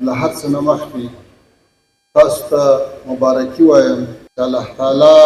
له هر څه نه مخکې تاسو ته مبارکي وایم چې الله تعالی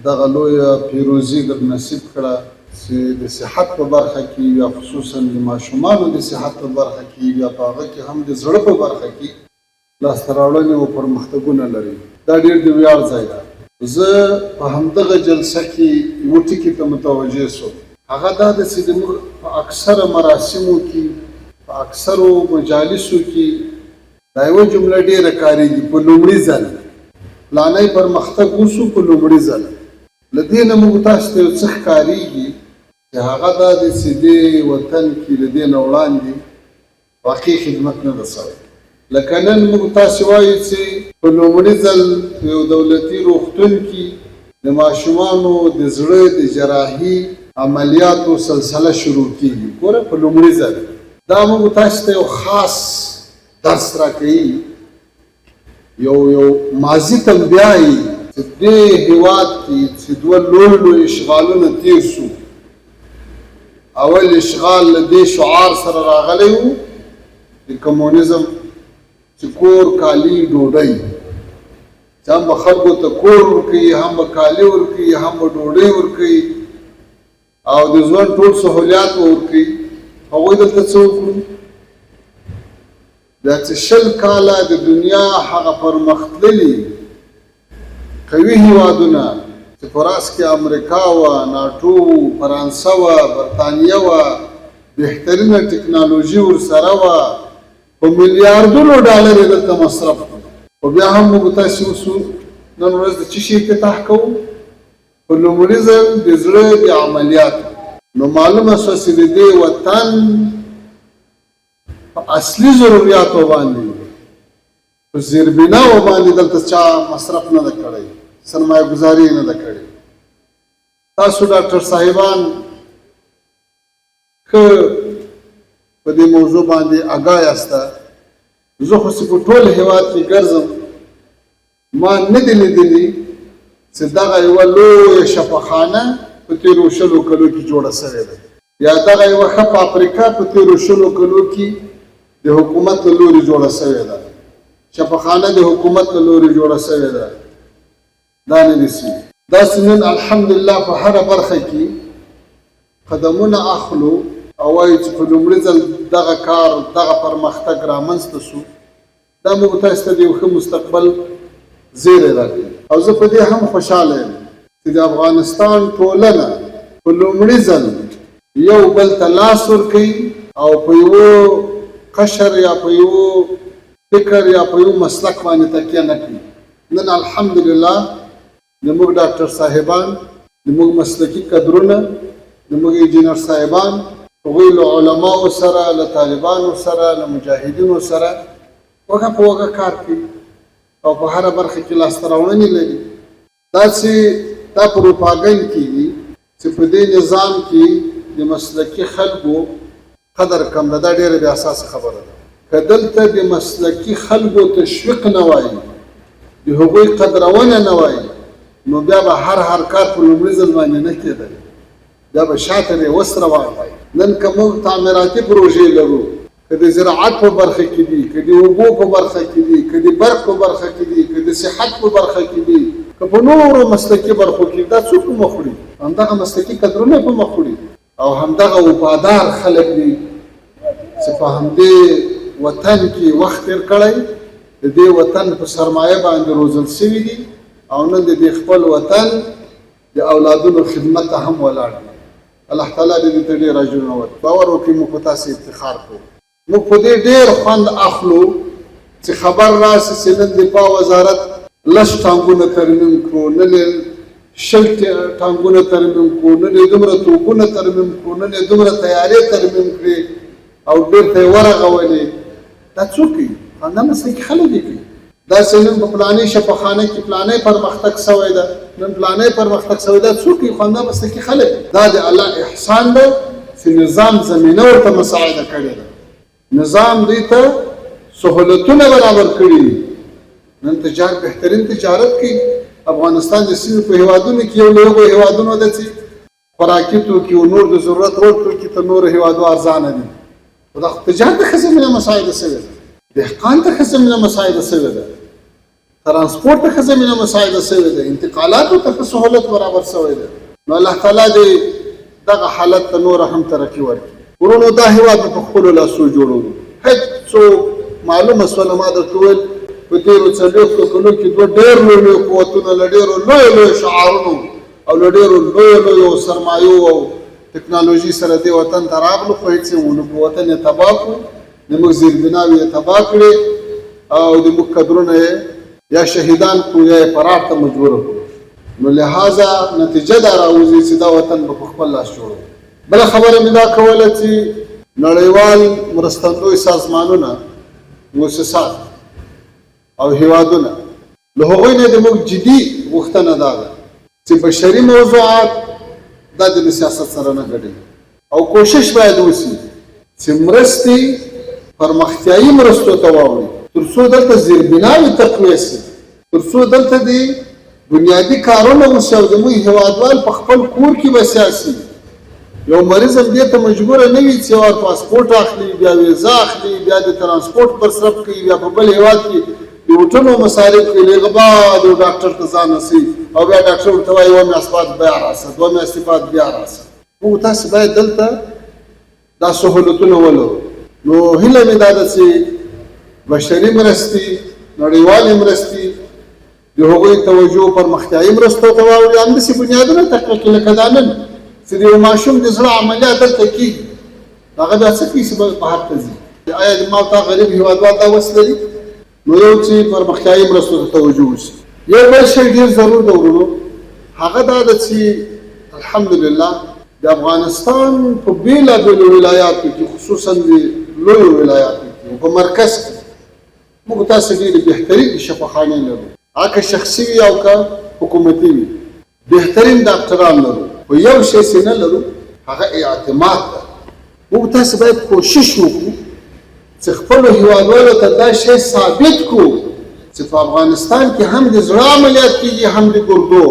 دغه لویه پیروزي در نصیب کړه چې د صحت په برخه کې یا خصوصا د ماشومانو د صحت په برخه کې یا په هغه کې هم د زړه په برخه کې لاسته راوړنې او پرمختګونه لري. دا ډېر د ویاړ ځای ده. زه په همدغه جلسه کې یوه ټکي ته متوجه شوم، هغه دا ده چې زموږ په اکثره مراسمو کې په اکثرو مجالسو کې دا یوه جمله ډېره کارېږي، په لومړي ځل پلانی پرمختګ وشو، په لومړي ځل. له دې نه موږ تاسو ته یو څه ښکارېږي چې هغه دا دی چې دې وطن کې له دې نه وړاندې واقعي خدمت نه ده سوی. لکه نن موږ تاسې وایو چې په لومړي ځل په یو دولتي روغتون کې د ماشومانو د زړه د جراحي عملیاتو سلسله شروع کېږي. ګوره په لومړي ځل دا موږ تاسو ته یو خاص درس راکوي، یو ماضي ته بیایي چې دې هېواد کې چې دوه لوی اشغالونه تېر شو. اول اشغال له دې شعار سره راغلی و د کمونیزم چې کور کالي ډوډۍ، چې هم به خلکو ته کور ورکوي، هم به کالي ورکوي، هم به ډوډۍ ورکوي او د ژوند ټول سهولیات به ورکوي. هغوی دلته څه وکړو؟ دا چې 20 کاله د دنیا هغه پرمختللي قوي هېوادونه چې په راس کې امریکا وه، ناټو وو، فرانسه وه، برطانیه وه، بهترینه ټکنالوژي ورسره وه، په میلیاردونو ډالر یې دلته مصرف کړو. خو بیا هم موږ تاسې اوسو نن ورځ د څه شي افتتاح کوو؟ په لومړي ځل د زړه د عملیاتو. نو معلومه شوه چې د دې وطن په اصلي ضروریاتو باندې په زیربناو باندې دلته چا مصرف نه ده کړی، سرمایه ګزاري نه ده کړې. تاسو ډاکټر صاحبان ښه په دې موضوع باندې آګاه یاسته. زه خو چې په ټول هېواد کې ګرځم ما نه دي لیدلي چې دغه یوه لویه شفاخانه په تېرو 20 کلو کې جوړه سوې ده، یا دغه یوه ښه فابریکه په تېرو 20 کلو کې د حکومت له لورې جوړه سوې ده، شفاخانه د حکومت له لورې جوړه سوې ده. دا نه دي سوي. داسې نن الحمدلله په هره برخه کې قدمونه اخلو او وایو چې په لومړي ځل دغه کار دغه پرمختګ رامنځته شو. دا موږ تاسو ته د یو ښه مستقبل زیری راکوي او زه په دې هم خوشحاله یم چې د افغانستان ټولنه په لومړي ځل یو بل ته لاس ورکوي او په یوه قشر یا په یوه فکر یا په یوه مسلک باندې تکیه نه کوي. نن الحمدلله زموږ ډاکټر صاحبان، زموږ مسلکي کدرونه، زموږ انجینر صاحبان هغوی له علماو سره، له طالبانو سره، له مجاهدینو سره وږه په وږه کار کوي او په هره برخه کې لاسته راوړنې لري. داسې دا پروپاګنډ کېږي چې په دې نظام کې د مسلکي خلکو قدر کم ده. دا ډېره بې اساسه خبره ده. که دلته د مسلکي خلکو تشویق نه وایي، د هغوی قدرونه نه وایي، نو بیا به هر کار په لومړي ځل باندې نه کېدل، بیا به شاته دی اوس روان وای. نن که موږ تعمیراتي پروژې لرو، که د زراعت په برخه کې دي، که د اوبو په برخه کې دي، که د برق په برخه کې دي، که د صحت په برخه کې دي، که په نورو مسلکي برخو کې، دا څوک په مخ وړي؟ همدغه مسلکي کدرونه په مخ وړي او همدغه وفادار خلک دي چې په همدې وطن کې وخت تېر کړی، د دې وطن په سرمایه باندې روزل شوي دي او نن د دې خپل وطن د اولادونو خدمت ته هم ولاړ دي. الله تعالی دې ته ډېر اجرونه ورکړي. باور وکړئ موږ په تاسې افتخار کوو. موږ په دې ډېر خوند اخلو چې خبر راشي چې نن دفاع وزارت 10 ټانګونه ترمیم کړو، نن یې 20 ټانګونه ترمیم کړو، نن یې دومره توپونه ترمیم کړو، نن یې دومره تیارې ترمیم کړې او بېرته یې ورغولې. دا څوک کوي؟ همدا مسلکي خلک یې کوي. داسې نن په پلانې شفاخانه کې پلانې پرمختګ سوی ده، نن پلانې پرمختګ سوی ده. څوک یې؟ همدا مسلکي خلک. دا د الله احسان ده چې نظام زمینه ورته مساعده کړې ده، نظام دوی ته سهولتونه برابر کړي. نن بهترین تجارت کوي. افغانستان د سیمې په هېوادونو کې یو له هغو هېوادونو ده چې خوراکي توکي او نور د ضرورت وړ توکي تر نورو هېوادو ارزانه دي. خو دا تجارت د ښه زمینه مساعده شوې ده. دهقان ته ښه زمینه مساعده شوې ده، ترانسپورټ ته ښه زمینه مساعده شوې ده، انتقالاتو ته ښه سهولت برابر شوی ده. نو الله تعالی دې دغه حالت ته نوره هم ترقي ورکړي. ورونو دا هېواد په خپلو لاسو جوړوو. هېڅوک معلومه شوله ما درته وویل په تېرو 40 کلونو کې دوه ډېر لوی قوتونه له ډېرو لویو شعارونو او له ډېرو لویو سرمایو او ټکنالوژي سره دې وطن ته راغلو، خو هېڅ یې ونه کړو. وطن یې تباه کړو، زموږ زیربناوې یې تباه کړې او زموږ قدرونه یې یا شهیدان کړو یا یې فرار ته مجبوره کړو. نو لہذا نتیجه دا راوځي چې دا وطن به په خپل لاس جوړوو. بله خبره مې دا کوله چې نړیوال مرستندوی سازمانونه، مؤسسات او هیوادونه، له هغوی نه زموږ جدي غوښتنه دا ده چې بشري موضوعات دا د سیاست سره نه ګډوي او کوشش باید وشي چې مرستې پرمختیایي مرستو ته واوړي، تر څو دلته زیربناوې تقویه شي، تر څو دلته د بنیادي کارونه وشي او زموږ هیوادوال په خپل کور کې بسیا شي. یو مریض هم دې ته مجبوره نه وي چې اور پاسپورټ اخلي، بیا ویزا اخلي، بیا د ترانسپورټ مصرف کوي، بیا په بل هیواد کې د هوټلو مصارف کوي، لږ بعد یو ډاکټر ته ځان رسوي او بیا ډاکټر ورته وایي 2 میاشتې بعد بیا راسه، 2 میاشتې بعد بیا راسه. موږ تاسې باید دلته دا سهولتونه ولرو. نو هیله مې دا ده چې بشري مرستې، نړیوالې مرستې د هغوی توجه پرمختیایي مرستو ته واوړي، همداسې بنیادونه تقویه کړي. لکه دا نن چې د یو ماشوم د زړه عملیات دلته کېږي، هغه بیا څه کوي چې بهر ته ځي؟ آیا ما او تا غریب هېوادوال دا وس لري؟ نو یو چې پرمختیایي مرستو ته توجه وشي. یو بل شی ډېر ضرور ده ورونو، هغه دا ده چې الحمدلله د افغانستان په بېلابېلو ولایاتو کې، خصوصا د لویو ولایاتو کې په مرکز کې موږ تاسې ډېرې بهترینې شفاخانې لرو، هغه که شخصي وي او که حکومتي وي. بهترین ډاکټران لرو، خو یو شی چې نه لرو هغه اعتماد ده. موږ تاسې باید کوشش وکړو چې خپلو هېوادوالو ته دا شی ثابت کړو چې په افغانستان کې هم د زړه عملیات کېږي، هم د ګردو،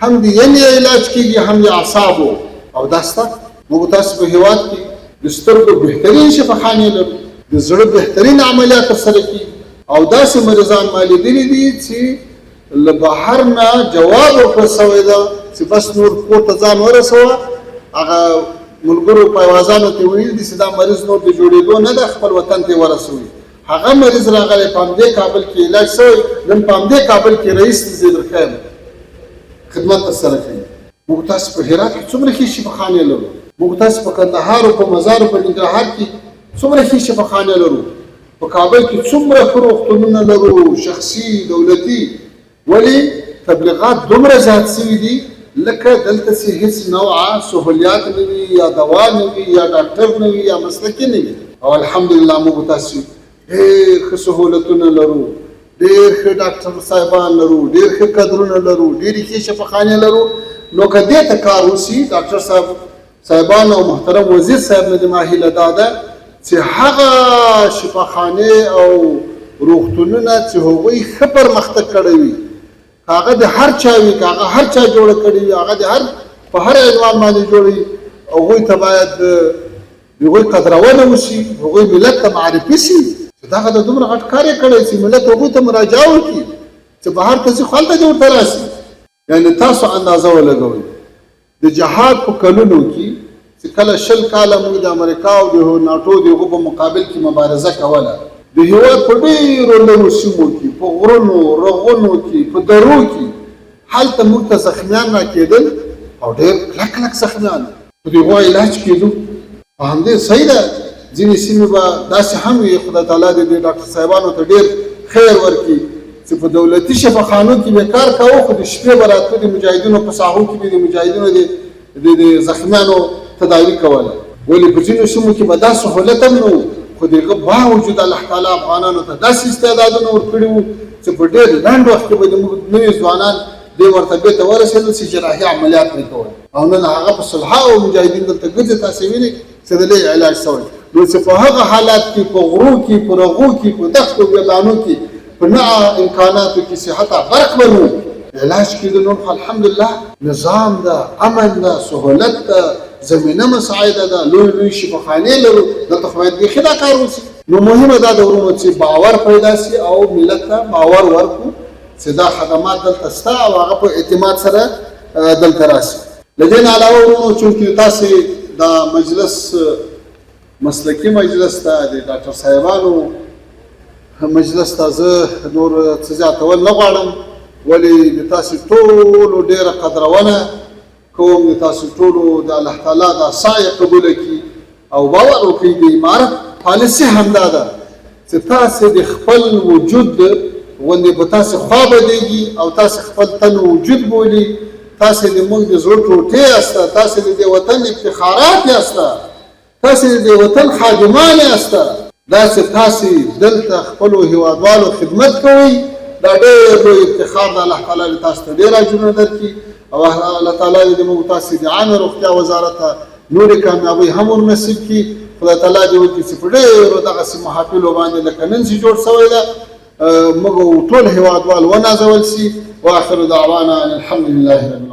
هم د ینې علاج کېږي، هم د اعصابو. او دا سته موږ تاسې په هېواد کې د سترګو بهترین شفاخانې لرو، د زړه بهترین عملیات ترسره کېږي او داسې مریضان ما لیدلي دي چې له بهر نه جواب ورکړل سوی ده چې بس نور کور ته ځان ورسوه. هغه ملګرو په اوازانو ته ویل دي چې دا مریض نور د جوړېدو نه ده، خپل وطن ته یې ورسوي. هغه مریض راغلی په همدې کابل کې علاج شوی، نن په همدې کابل کې رئیس زیدرخیم خدمت ترسره کوي. موږ تاسې په هرات کې څومره ښې شفاخانې لرو، موږ تاسې په کندهار او په مزار او په ننګرهار کې څومره ښې شفاخانې لرو، په کابل کې څومره ښه روغتونونه لرو، شخصي دولتي. ولې تبلیغات دومره زیات شوي دي لکه دلته چې هېڅ نوعه سهولیات نه وي، یا دوا نه وي، یا ډاکټر نه وي، یا مسلکي نه وي. او الحمدلله موږ تاسې ډېر ښه سهولتونه لرو، ډېر ښه ډاکټر صاحبان لرو، ډېر ښه کدرونه لرو، ډېرې ښې شفاخانې لرو. نو که دې ته کار وشي، ډاکټر صاحبان او محترم وزیر صاحب نه د ما هیله دا ده چې هغه شفاخانې او روغتونونه چې هغوی ښه پرمختګ کړی وي، هغه د هر چا وي، که هغه هر چا جوړه کړې وي، هغه د هر په هر عنوان باندې جوړ وي، هغوی ته باید د هغوی قدرونه وشي، هغوی ملت ته معرفي شي چې دغه د دومره غټ کار یې کړی چې ملت هغوی ته مراجعه وکړي چې بهر ته ځي خو هلته دې ورته راشي. یعنې تاسو اندازه ولګوئ د جهاد په کلونو کې چې کله 20 کاله موږ د امریکا او د ناټو د هغو په مقابل کې مبارزه کوله، د هېواد په ډېرو لرو سیمو کې، په غرونو، رغونو کې، په درو کې، هلته موږ ته زخمیان راکېدل او ډېر کلک کلک زخمیان، په د هغو علاج کېدو. په همدې صحیح ده ځینې سیمې به داسې هم وي، خدای تعالی دې د ډاکټر صاحبانو ته ډېر خیر ورکړي چې په دولتي شفاخانو کې به کار کوو، خو د شپې به راتلو د مجاهدینو په ساحو کې به د مجاهدینو د زخمیانو تداوي کوله. ولې په ځینو سیمو کې به دا سهولت هم نه و، خو د هغه باوجود الله تعالی افغانانو ته داسې استعدادونه ورکړي وو چې په ډېر لنډ وخت کې به زموږ نوي ځوانان دې مرتبې ته ورسېدل چې جراحي عملیات نه کول، او نن هغه په صلحاو مجاهدین دلته ګرځي. تاسې وینئ چې د لوی علاج شوی. نو چې په هغه حالات کې، په غرو کې، په رغو کې، په دښتو ویلانو کې، په نه امکاناتو کې صحت برق بنو علاج کېدو، نو الحمدلله نظام ده، امن ده، سهولت ده، زمینه مساعده ده، لوی لوی شفاخانې لرو. دلته خو باید بیخي دا کار وشي. نو مهمه دا د ورونو چې باور پیدا شي او ملت ته باور ورکړو چې دا خدمات دلته شته او هغه په اعتماد سره دلته راشي. له دې نه علاوه ورونو چونکې تاسې دا مجلس مسلکي مجلس ته د ډاکټر صاحبانو مجلس ته زه نور څه زیاتول نه غواړم، ولې د تاسې ټولو ډېره قدرونه کوم، د تاسې ټولو د الله تعالی دا سایه قبوله کړي او باور وکړئ د امارت پالیسي همدا ده چې تاسې د خپل وجود غوندې په تاسې خوا بدېږي او تاسې خپل تن وجود بولي. تاسې د موږ د زړه ټوټې یاسته، تاسې د دې وطن افتخارات یاسته، تاسې د دې وطن خادمان یاسته. دا چې تاسې دلته خپلو هېوادوالو خدمت کوئ دا ډېر لوی افتخار د الله تعالی تاسو ته ډېر اجرونه درکړي او الله تعالی دې موږ تاسې د عامه روغتیا وزارت ته نورې کامیابۍ هم ورنصیب کړي. خدای تعالی دې وکړي چې په ډېرو دغسې محافلو باندې لکه نن چې جوړ شوی ده موږ ټول هېوادوال ونازول شي. واخر دعوانا الحمد لله رب العالمين.